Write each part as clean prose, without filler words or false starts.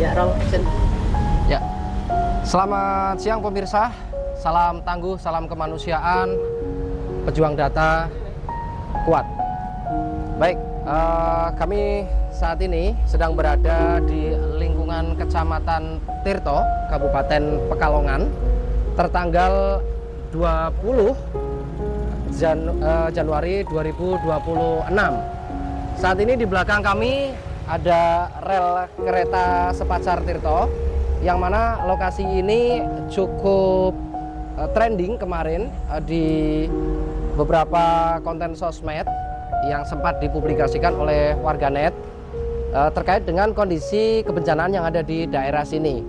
Ya, roll action. Ya, selamat siang pemirsa. Salam tangguh, salam kemanusiaan, pejuang data kuat. Baik, kami saat ini sedang berada di lingkungan Kecamatan Tirto, Kabupaten Pekalongan, tertanggal 20 Januari 2026. Saat ini di belakang kami ada rel kereta Sepacar Tirto, yang mana lokasi ini cukup trending kemarin di beberapa konten sosmed yang sempat dipublikasikan oleh warganet terkait dengan kondisi kebencanaan yang ada di daerah sini.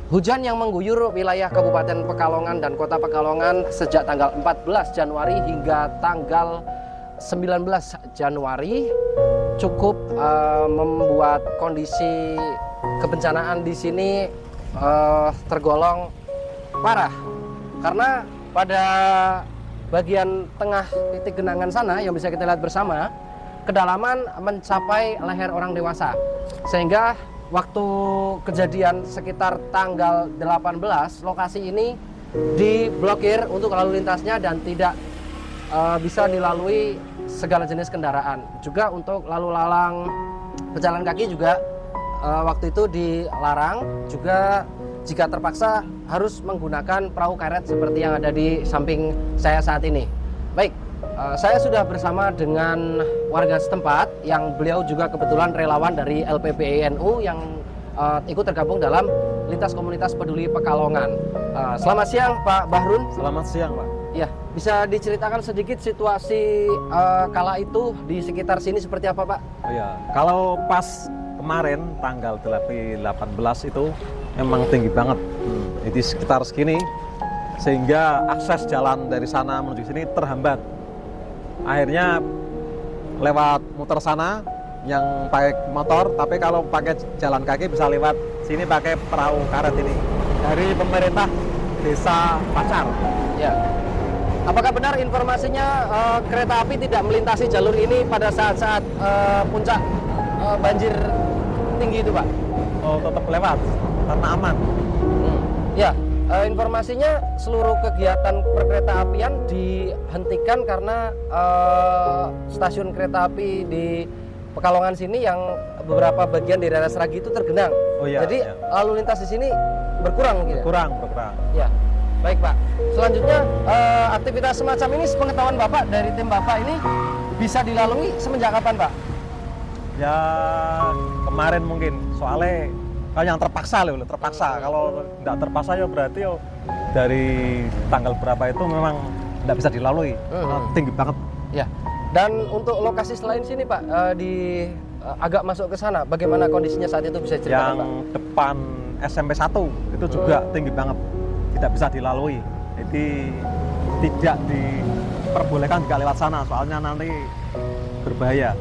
Hujan yang mengguyur wilayah Kabupaten Pekalongan dan Kota Pekalongan sejak tanggal 14 Januari hingga tanggal 19 Januari cukup membuat kondisi kebencanaan di sini tergolong parah, karena pada bagian tengah titik genangan sana yang bisa kita lihat bersama, kedalaman mencapai leher orang dewasa, sehingga waktu kejadian sekitar tanggal 18 lokasi ini diblokir untuk lalu lintasnya dan tidak bisa dilalui segala jenis kendaraan. Juga untuk lalu lalang pejalan kaki juga waktu itu dilarang. Juga jika terpaksa harus menggunakan perahu karet seperti yang ada di samping saya saat ini. Baik, saya sudah bersama dengan warga setempat yang beliau juga kebetulan relawan dari LPPI-NU yang ikut tergabung dalam lintas komunitas peduli Pekalongan. Selamat siang Pak Bahrun. Selamat siang Pak. Ya, bisa diceritakan sedikit situasi kala itu di sekitar sini seperti apa Pak? Oh ya, kalau pas kemarin tanggal 18 itu memang tinggi banget, di sekitar segini, sehingga akses jalan dari sana menuju sini terhambat. Akhirnya lewat muter sana yang pakai motor, tapi kalau pakai jalan kaki bisa lewat sini pakai perahu karet ini dari pemerintah Desa Pacar. Ya. Apakah benar informasinya kereta api tidak melintasi jalur ini pada saat-saat puncak banjir tinggi itu Pak? Oh, tetap lewat karena aman. Ya, informasinya seluruh kegiatan perkereta apian dihentikan karena stasiun kereta api di Pekalongan sini yang beberapa bagian di daerah Seragi itu tergenang. Oh iya. Jadi iya. lalu lintas di sini berkurang mungkin. Berkurang. Ya. Baik Pak, selanjutnya aktivitas semacam ini sepengetahuan Bapak dari tim Bapak ini bisa dilalui semenjak kapan Pak? Ya kemarin mungkin, soalnya kalau yang terpaksa loh, kalau tidak terpaksa ya berarti yo dari tanggal berapa itu memang tidak bisa dilalui, tinggi banget. Ya, dan untuk lokasi selain sini Pak, agak masuk ke sana, bagaimana kondisinya saat itu bisa diceritakan Pak? Yang depan SMP 1 itu juga tinggi banget, tidak bisa dilalui, jadi tidak diperbolehkan juga lewat sana, soalnya nanti berbahaya.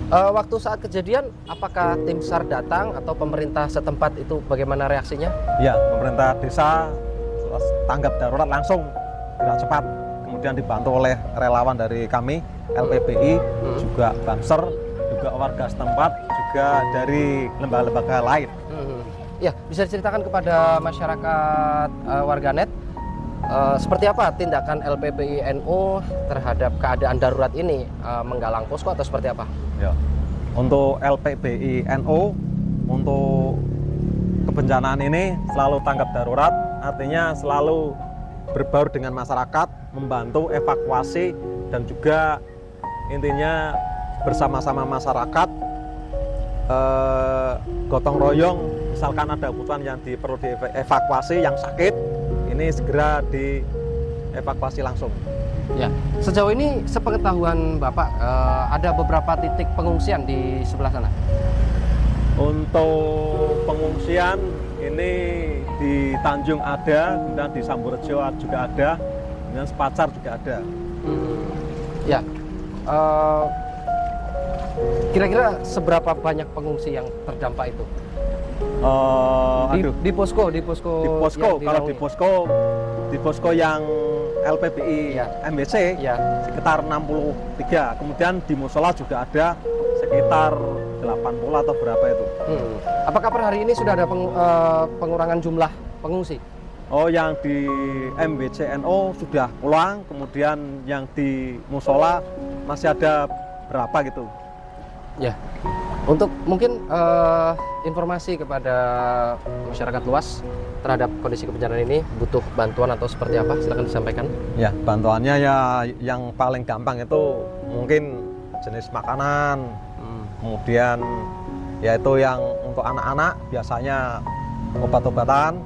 Waktu saat kejadian, apakah tim SAR datang atau pemerintah setempat itu bagaimana reaksinya? Ya, pemerintah desa tanggap darurat langsung, gerak cepat, kemudian dibantu oleh relawan dari kami, LPPI, juga Banser, juga warga setempat, juga dari lembaga-lembaga lain. Ya, bisa diceritakan kepada masyarakat warganet seperti apa tindakan LPPI-NU terhadap keadaan darurat ini, menggalang posko atau seperti apa? Ya. Untuk LPPI-NU untuk kebencanaan ini selalu tanggap darurat, artinya selalu berbaur dengan masyarakat, membantu evakuasi dan juga intinya bersama-sama masyarakat gotong royong. Misalkan ada kebutuhan yang perlu dievakuasi, yang sakit, ini segera dievakuasi langsung. Ya, sejauh ini sepengetahuan Bapak ada beberapa titik pengungsian di sebelah sana. Untuk pengungsian ini di Tanjung ada, kemudian di Samburjo juga ada, kemudian Sepacar juga ada. Ya, kira-kira seberapa banyak pengungsi yang terdampak itu? Di posko Kalau di posko yang LPPI ya. MBC ya. sekitar 63, kemudian di musola juga ada sekitar 80 atau berapa itu. Apakah per hari ini sudah ada pengurangan jumlah pengungsi? Oh, yang di MBCNO sudah pulang, kemudian yang di musola masih ada berapa gitu. Ya, untuk mungkin informasi kepada masyarakat luas terhadap kondisi kebencanaan ini, butuh bantuan atau seperti apa? Silakan disampaikan. Ya, bantuannya ya yang paling gampang itu mungkin jenis makanan, kemudian yaitu yang untuk anak-anak biasanya obat-obatan,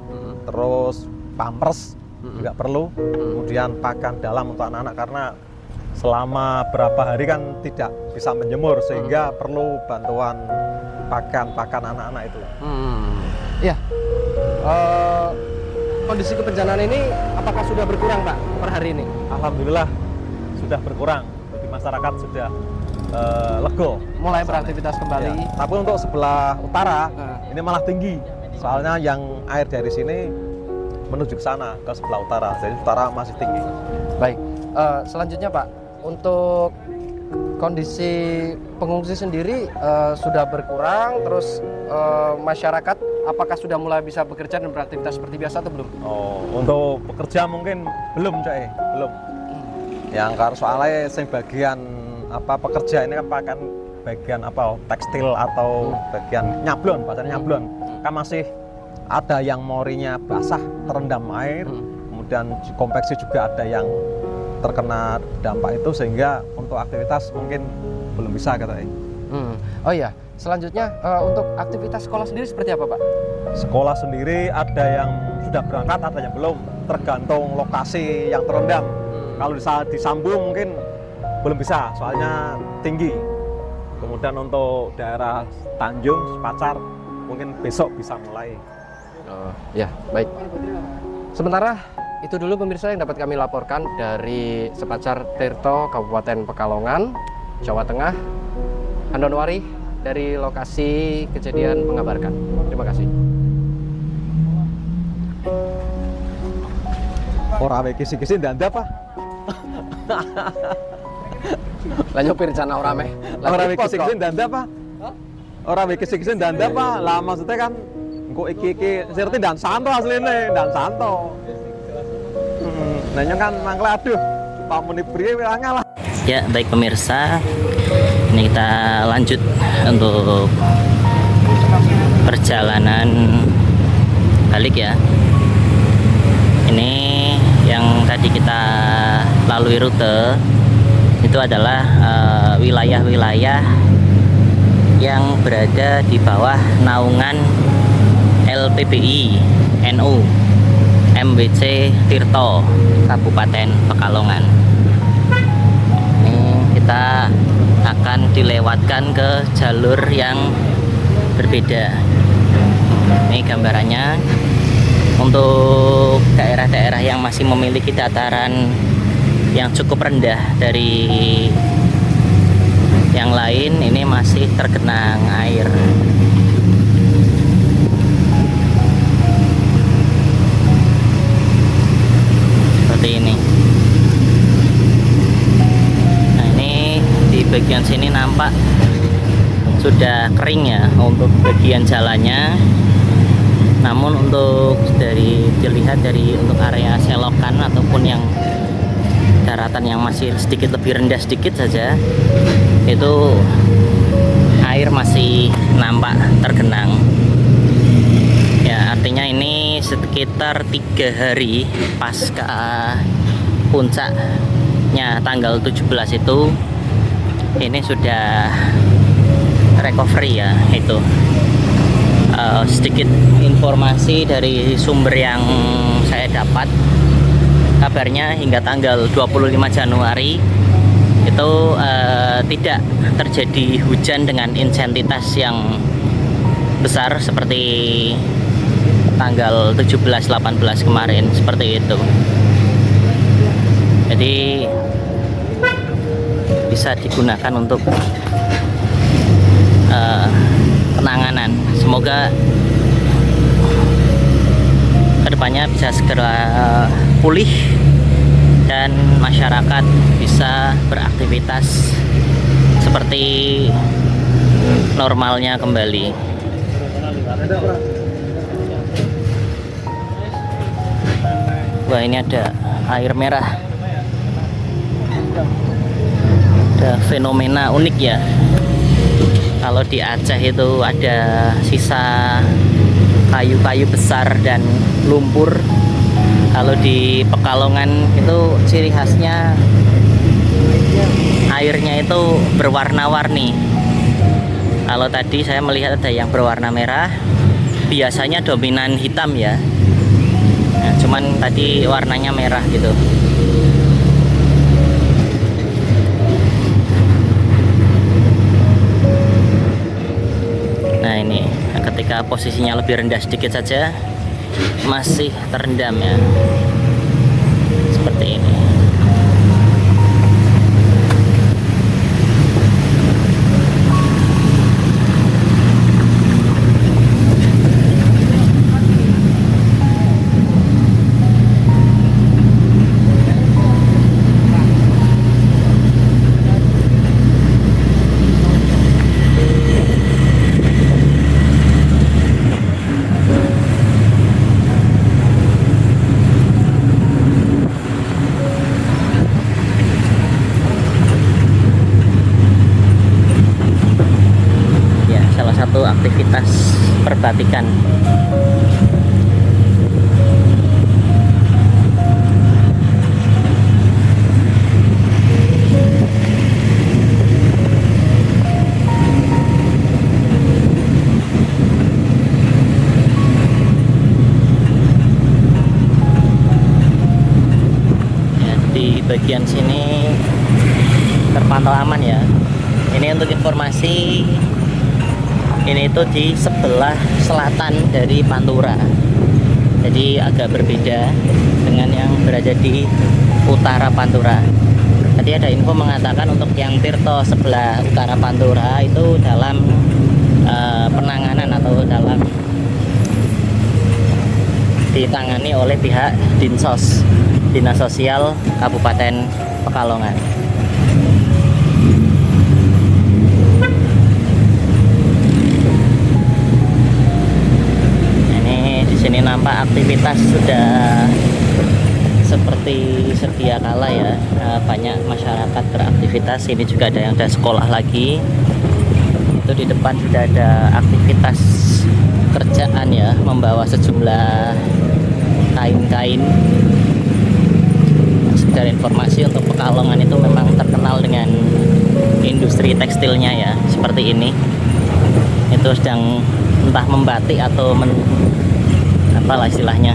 terus pampers juga perlu, kemudian pakan dalam untuk anak-anak karena selama berapa hari kan tidak bisa menjemur sehingga perlu bantuan pakan anak-anak itu. Ya, kondisi kebencanaan ini apakah sudah berkurang Pak per hari ini? Alhamdulillah sudah berkurang, jadi masyarakat sudah lego mulai beraktivitas kembali. Ya, tapi untuk sebelah utara ini malah tinggi, soalnya yang air dari sini menuju ke sana ke sebelah utara, jadi utara masih tinggi. Baik, selanjutnya Pak, untuk kondisi pengungsi sendiri sudah berkurang, terus masyarakat apakah sudah mulai bisa bekerja dan beraktivitas seperti biasa atau belum? Oh, untuk pekerja mungkin belum, belum. Yang karena soalnya bagian pekerja ini kan pakai bagian tekstil atau bagian nyablon, bahasanya nyablon, kan masih ada yang morinya basah terendam air, kemudian konveksi juga ada yang terkena dampak itu sehingga untuk aktivitas mungkin belum bisa katanya. Oh iya, selanjutnya untuk aktivitas sekolah sendiri seperti apa Pak? Sekolah sendiri ada yang sudah berangkat, ada yang belum, tergantung lokasi yang terendam. Kalau disambung mungkin belum bisa, soalnya tinggi. Kemudian untuk daerah Tanjung, Sepacar, mungkin besok bisa mulai. Ya, baik. Sementara itu dulu pemirsa yang dapat kami laporkan dari Sepacar Tirto, Kabupaten Pekalongan, Jawa Tengah. Andonwari dari lokasi kejadian mengabarkan. Terima kasih. Ora kisi-kisi ndanda apa? Lah nyopir jana ora meh. Ora kisi-kisi ndanda apa? Ora kisi-kisi ndanda apa? Lah maksudnya kan engko iki serti dan santo asline, dan santo. Nanya kan mangkel aduh, Pak Muni priye lah. Ya, baik pemirsa, ini kita lanjut untuk perjalanan balik ya. Ini yang tadi kita lalui rute itu adalah wilayah-wilayah yang berada di bawah naungan LPBI NU MBC Tirto Kabupaten Pekalongan. Ini kita akan dilewatkan ke jalur yang berbeda. Ini gambarannya untuk daerah-daerah yang masih memiliki dataran yang cukup rendah dari yang lain, ini masih tergenang air. Seperti ini. Nah, ini di bagian sini nampak sudah kering ya untuk bagian jalannya. Namun untuk dilihat dari untuk area selokan ataupun yang daratan yang masih sedikit lebih rendah sedikit saja, itu air masih nampak tergenang. Ya, artinya ini sekitar 3 hari pasca puncaknya tanggal 17 itu, ini sudah recovery ya. Itu sedikit informasi dari sumber yang saya dapat. Kabarnya hingga tanggal 25 Januari itu tidak terjadi hujan dengan intensitas yang besar seperti tanggal 17-18 kemarin, seperti itu. Jadi bisa digunakan untuk penanganan. Semoga kedepannya bisa segera pulih dan masyarakat bisa beraktivitas seperti normalnya kembali. Wah, ini ada air merah. Ada fenomena unik ya. Kalau di Aceh itu ada sisa kayu-kayu besar dan lumpur. Kalau di Pekalongan itu ciri khasnya airnya itu berwarna-warni. Kalau tadi saya melihat ada yang berwarna merah, biasanya dominan hitam ya. Nah, cuman tadi warnanya merah gitu. Nah, ini ketika posisinya lebih rendah sedikit saja masih terendam ya, seperti ini. Satu aktivitas perbatikan. Ya, di bagian sini terpantau aman ya. Ini untuk informasi, ini itu di sebelah selatan dari Pantura, jadi agak berbeda dengan yang berada di utara Pantura. Tadi ada info mengatakan untuk yang Tirto sebelah utara Pantura itu dalam penanganan atau dalam ditangani oleh pihak Dinsos, Dinas Sosial Kabupaten Pekalongan. Sini nampak aktivitas sudah seperti sedia kala ya, banyak masyarakat beraktivitas. Ini juga ada yang ada sekolah lagi. Itu di depan sudah ada aktivitas kerjaan ya, membawa sejumlah kain-kain. Sekedar informasi, untuk Pekalongan itu memang terkenal dengan industri tekstilnya ya, seperti ini. Itu sedang entah membatik atau apalah istilahnya.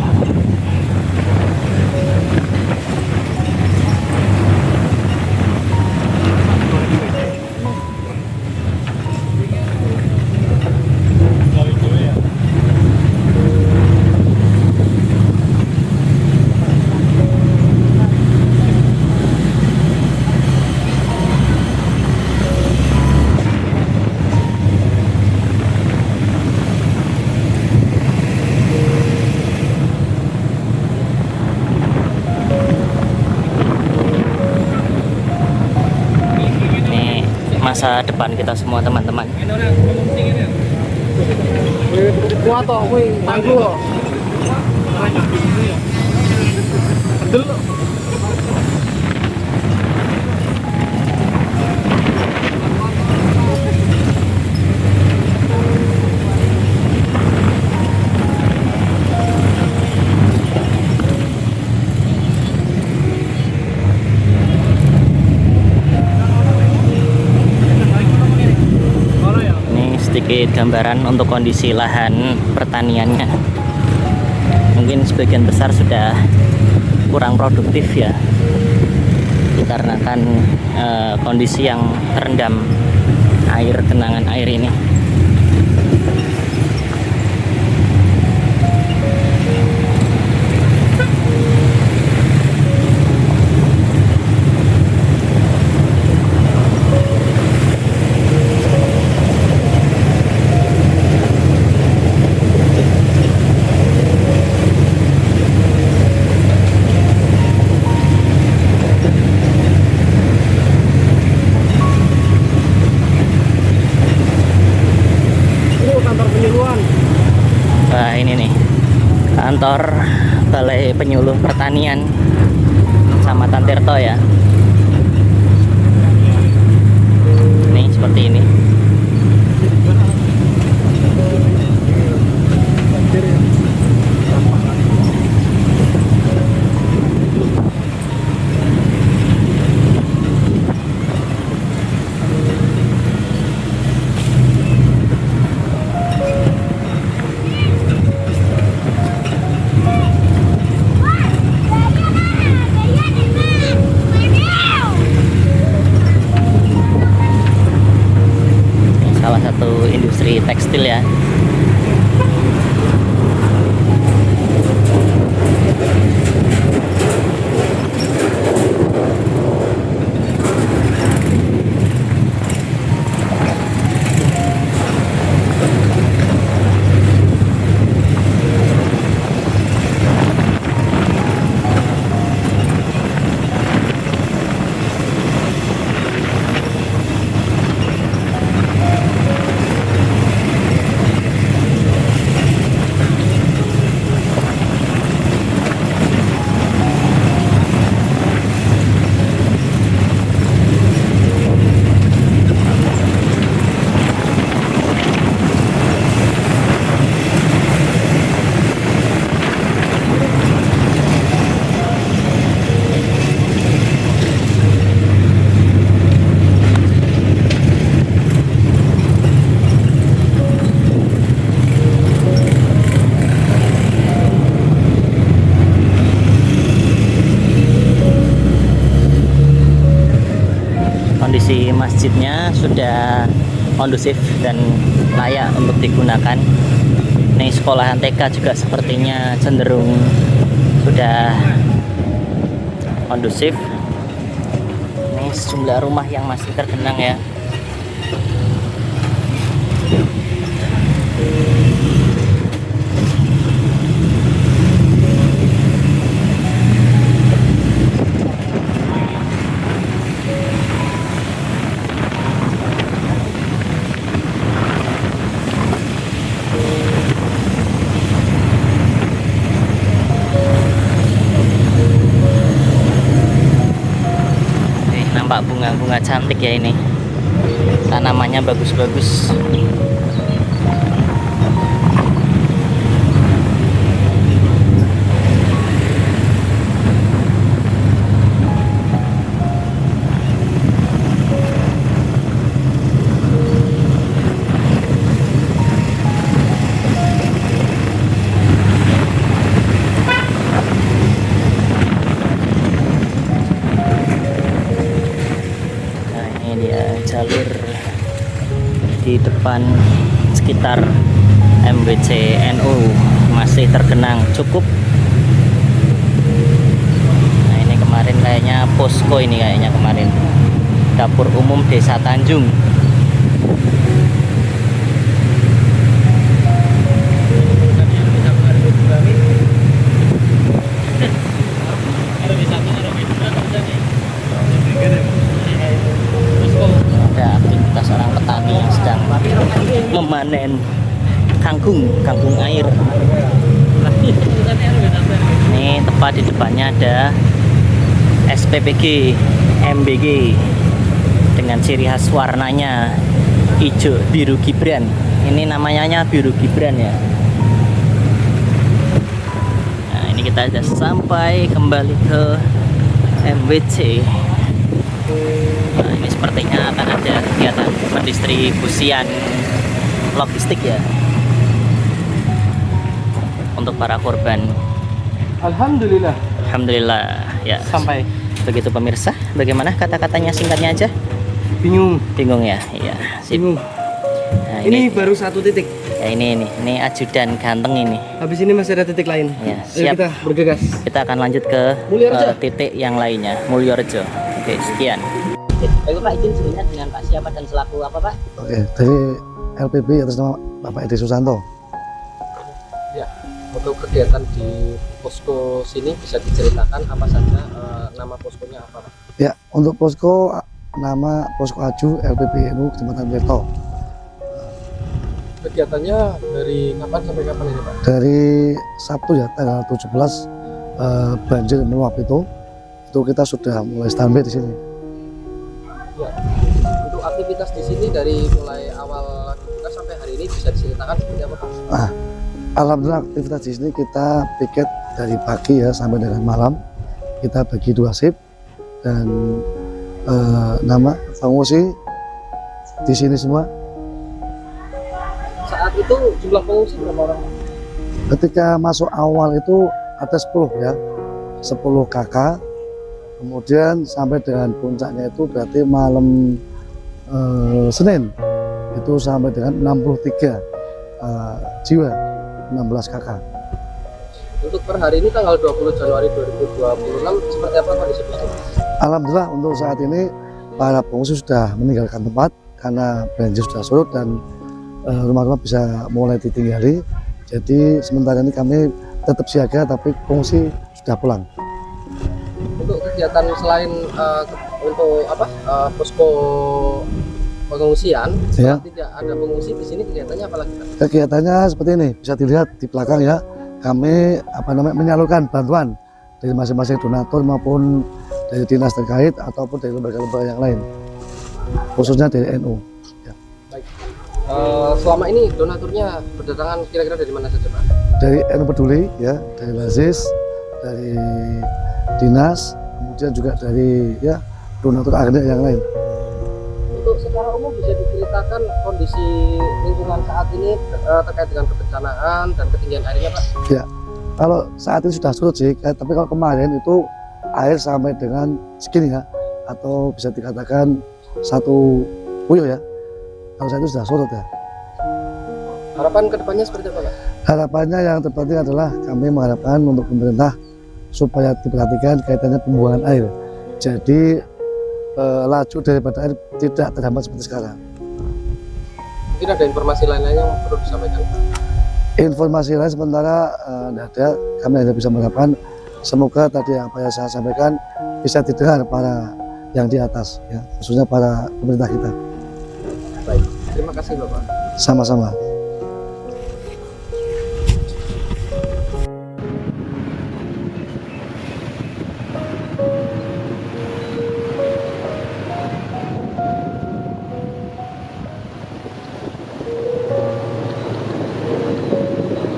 Masa depan kita semua teman-teman. Kuat toh, kuwi tangguh kok. Sedikit gambaran untuk kondisi lahan pertaniannya. Mungkin sebagian besar sudah kurang produktif ya, dikarenakan kondisi yang terendam air, genangan air ini. ini nih kantor Balai Penyuluh Pertanian Kecamatan Tirto ya. Ini seperti ini. Salah satu industri tekstil ya. Kondisi masjidnya sudah kondusif dan layak untuk digunakan. Ini sekolahan TK juga sepertinya cenderung sudah kondusif. Ini sejumlah rumah yang masih tergenang ya. Nampak bunga-bunga cantik ya ini. Tanamannya bagus-bagus. Jalur di depan sekitar MWC NU masih tergenang cukup. Nah ini kemarin kayaknya posko, ini kayaknya kemarin dapur umum Desa Tanjung. Aktivitas orang petani yang sedang memanen kangkung air. Ini tepat di depannya ada SPPG MBG dengan ciri khas warnanya hijau biru Gibran. Ini namanya biru Gibran ya. Nah ini kita sudah sampai kembali ke MWC. Nah, ini sepertinya akan ada kegiatan pendistribusian logistik ya untuk para korban. Alhamdulillah. Alhamdulillah ya. Sampai. Begitu pemirsa, bagaimana kata-katanya singkatnya aja? Bingung. Bingung ya. Iya. Sip. Bingung. Nah, Ini baru satu titik. Ya ini ajudan ganteng ini. Habis ini masih ada titik lain. Ya, Ayo siap. kita bergegas. Kita akan lanjut ke Mulyorejo. titik yang lainnya, Mulyorejo. Oke, sekian. Baik Pak, izin sebelumnya dengan Pak siapa dan selaku apa Pak? Oke, dari LPB atas nama Bapak Edi Susanto. Ya, untuk kegiatan di posko sini bisa diceritakan apa saja, nama poskonya apa Pak? Ya, untuk posko nama Posko Aju LPB NU Kecamatan Tirto. kegiatannya dari kapan sampai kapan ini Pak? Dari Sabtu ya, tanggal 17 banjir meluap itu kita sudah mulai standby di sini. Ya. Untuk aktivitas di sini dari mulai awal dibuka sampai hari ini bisa diceritakan seperti apa Pak? Nah, alhamdulillah aktivitas di sini kita piket dari pagi ya sampai dengan malam. Kita bagi 2 shift dan nama pengungsi di sini semua. Saat itu jumlah pengungsi berapa orang? Ketika masuk awal itu ada 10 ya, 10 kakak. Kemudian sampai dengan puncaknya itu berarti malam Senin itu sampai dengan 63 jiwa, 16 kakak. Untuk per hari ini tanggal 20 Januari 2026 seperti apa kondisi Puskesmas? Alhamdulillah untuk saat ini para pengungsi sudah meninggalkan tempat karena banjir sudah surut dan rumah-rumah bisa mulai ditinggali. Jadi sementara ini kami tetap siaga tapi pengungsi sudah pulang. Untuk kegiatan selain untuk posko pengungsian, Ya. tidak ada pengungsi di sini kegiatannya apa lagi Pak? Kegiatannya seperti ini, bisa dilihat di belakang ya. Kami menyalurkan bantuan dari masing-masing donatur maupun dari dinas terkait ataupun dari lembaga-lembaga yang lain, khususnya dari NU. Ya. Baik. Selama ini donaturnya berdatangan kira-kira dari mana saja Pak? Dari NU Peduli ya, dari Lazis, dari dinas, kemudian juga dari ya donatur akhirnya yang lain. Untuk secara umum bisa diceritakan kondisi lingkungan saat ini terkait dengan kebencanaan dan ketinggian airnya Pak? Ya, kalau saat ini sudah surut sih, tapi kalau kemarin itu air sampai dengan segini ya, atau bisa dikatakan 1 puyuh ya. Kalau saat itu sudah surut ya. Harapan kedepannya seperti apa Pak? Harapannya yang terpenting adalah kami mengharapkan untuk pemerintah supaya diperhatikan kaitannya pembuangan air. Jadi laju daripada air tidak terhambat seperti sekarang. Mungkin ada informasi lain-lain yang perlu disampaikan Pak? Informasi lain sementara tidak ada, kami hanya bisa mengharapkan semoga tadi apa yang saya sampaikan bisa didengar para yang di atas, ya, khususnya para pemerintah kita. Baik, terima kasih Bapak. Sama-sama.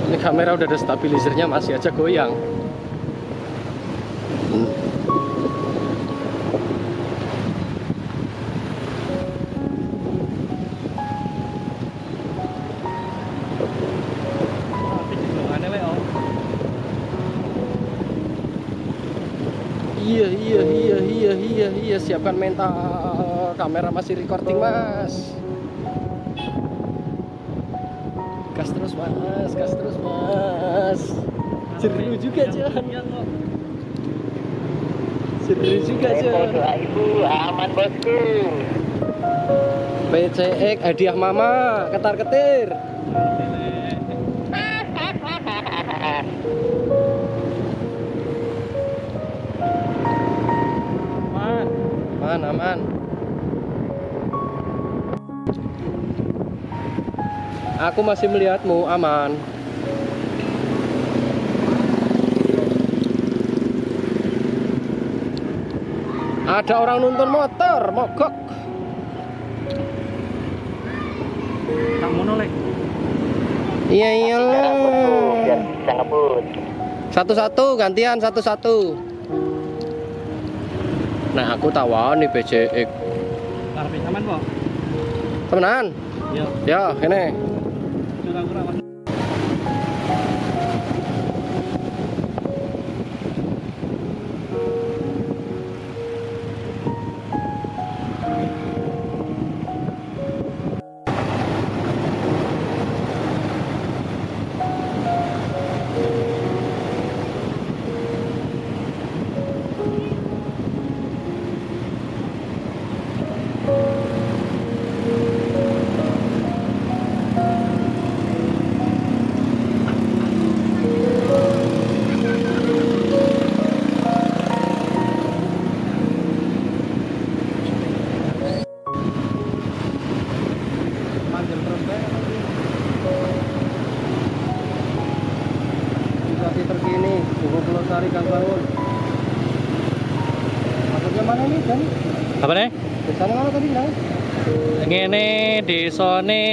Ini kamera udah ada stabilizernya masih aja goyang. Iya, siapkan mental, kamera masih recording Mas. Gas terus Mas. Seru juga Jon. Seru juga Jon. Ibu aman bosku. PCX hadiah mama, ketar-ketir. Aman. Aku masih melihatmu, aman. Ada orang nuntun motor, mogok. Kamu nolek. Iya. Biar bisa ngebut. Satu-satu, gantian satu-satu. Nah, aku tawani PCX. Karpe aman kok. Temenan? Iya. Ya, kene. Kurang-kurang. Informasi terkini, Suhu Pelosari Gang Bangun. Maksudnya mana ini, Dan? Apa nih? Desanya mana tadi, Dan? Ngene desane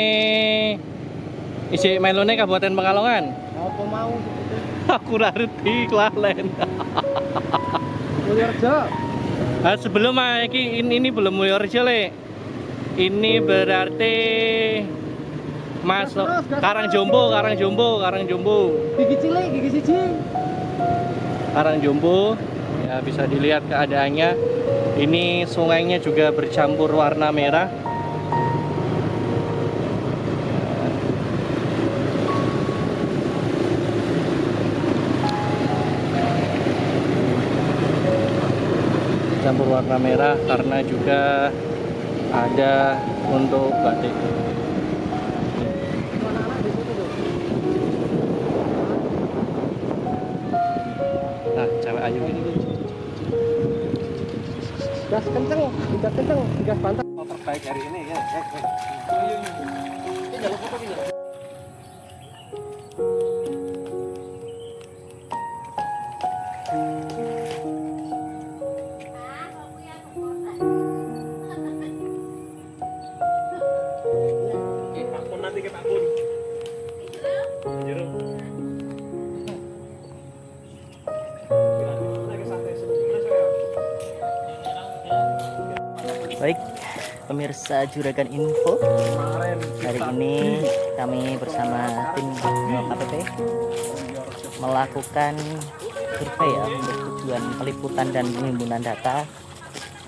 isi melone Kabupaten Pekalongan. Apa mau? Aku ora ngerti kelalen. Mulyorejo. Sebelum ini belum Mulyorejo, Le. Ini berarti masuk Karangjombo. Gigi cilik, gigi siji. Karangjombo. Ya, bisa dilihat keadaannya. Ini sungainya juga bercampur warna merah. Campur warna merah karena juga ada untuk batik. Nah, cewek ayu ini. Gas kenceng, gas pantai. Terbaik hari ini ya. Ini jalur foto ini. Nanti ke Pak Bun. Baik, pemirsa Juragan Info. Hari ini kami bersama tim KPP melakukan survei ya untuk tujuan peliputan dan penghimpunan data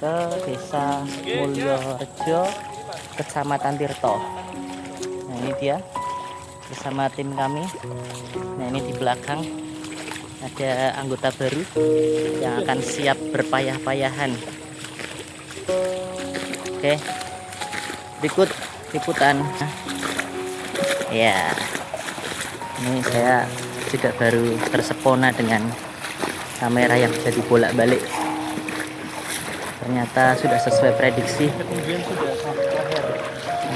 ke Desa Mulyorejo, Kecamatan Tirto. Nah, ini dia bersama tim kami. Nah, ini di belakang ada anggota baru yang akan siap berpayah-payahan. Oke, berikut liputan. Ya, ini saya juga baru tersepona dengan kamera yang bisa dibolak-balik. Ternyata sudah sesuai prediksi.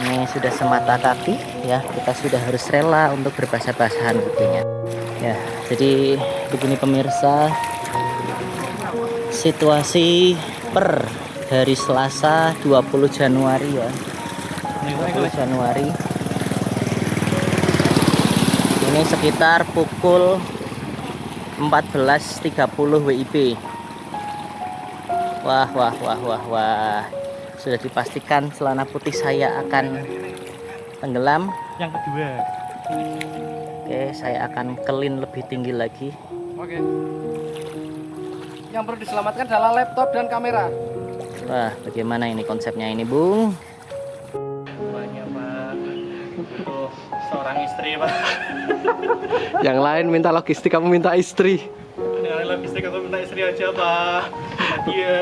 Ini sudah semata kaki ya, kita sudah harus rela untuk berbahasa-basahan buktinya. Ya, jadi begini pemirsa, situasi per hari Selasa 20 Januari ya. 20 Januari. Ini sekitar pukul 14.30 WIB. Wah. Sudah dipastikan celana putih saya akan tenggelam. Yang kedua. Oke, saya akan kelin lebih tinggi lagi. Oke. Yang perlu diselamatkan adalah laptop dan kamera. Wah, bagaimana ini konsepnya ini, Bung? Banyak, Pak. Oh, seorang istri, Pak. Yang lain minta logistik, kamu minta istri. Yang lain logistik, aku minta istri aja, Pak. Iya.